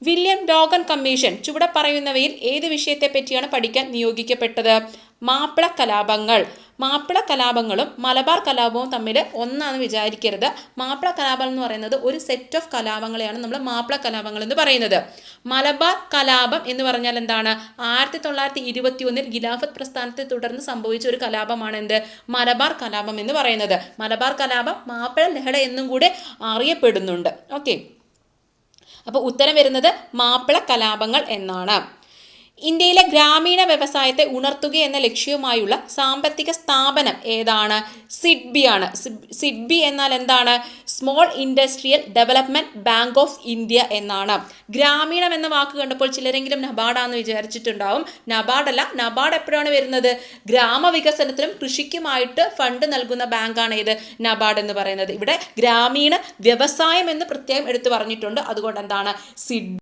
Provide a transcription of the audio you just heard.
William ഡോഗൻ commission ചുവടെ പറയുന്നവയിൽ ഏത് വിഷയത്തെ പറ്റിയാണ് പഠിക്കാൻ നിയോഗിക്കപ്പെട്ടത്? മാപ്പിള കലാപങ്ങൾ. മാപ്പിള കലാപങ്ങളും മലബാർ കലാപവും തമ്മിൽ ഒന്നാണെന്ന് വിചാരിക്കരുത്. മാപ്പിള കലാപം എന്ന് പറയുന്നത് ഒരു സെറ്റ് ഓഫ് കലാപങ്ങളെയാണ് നമ്മൾ മാപ്പിള കലാപങ്ങൾ എന്ന് പറയുന്നത്. മലബാർ കലാപം എന്ന് പറഞ്ഞാൽ എന്താണ്? 1921 ഖിലാഫത്ത് പ്രസ്ഥാനത്തെ തുടർന്ന് സംഭവിച്ച ഒരു കലാപമാണ് എന്ത്? മലബാർ കലാപം എന്ന് പറയുന്നത്. മലബാർ കലാപം മാപ്പിള ലഹള എന്നും കൂടെ അറിയപ്പെടുന്നുണ്ട്. ഓക്കെ, അപ്പോൾ ഉത്തരം വരുന്നത് മാപ്പിള കലാപങ്ങൾ എന്നാണ്. ഇന്ത്യയിലെ ഗ്രാമീണ വ്യവസായത്തെ ഉണർത്തുക എന്ന ലക്ഷ്യവുമായുള്ള സാമ്പത്തിക സ്ഥാപനം ഏതാണ്? സിഡ്ബി ആണ്. സിഡ്ബി എന്നാൽ എന്താണ്? Small industrial development bank of India എന്നാണ്. ഗ്രാമീണം എന്ന വാക്ക് കണ്ടപ്പോൾ ചിലരെങ്കിലും നബാർഡാന്ന് വിചാരിച്ചിട്ടുണ്ടാവും. നബാർഡല്ല. നബാർഡ് എപ്പോഴാണ് വരുന്നത്? ഗ്രാമവികസനത്തിനും കൃഷിക്കുമായിട്ട് ഫണ്ട് നൽകുന്ന ബാങ്കാണ് ഏത്? നബാർഡ് എന്ന് പറയുന്നത്. ഇവിടെ ഗ്രാമീണ വ്യവസായം എന്ന് പ്രത്യേകം എടുത്തു പറഞ്ഞിട്ടുണ്ട്. അതുകൊണ്ട് എന്താണ്? സിഡ്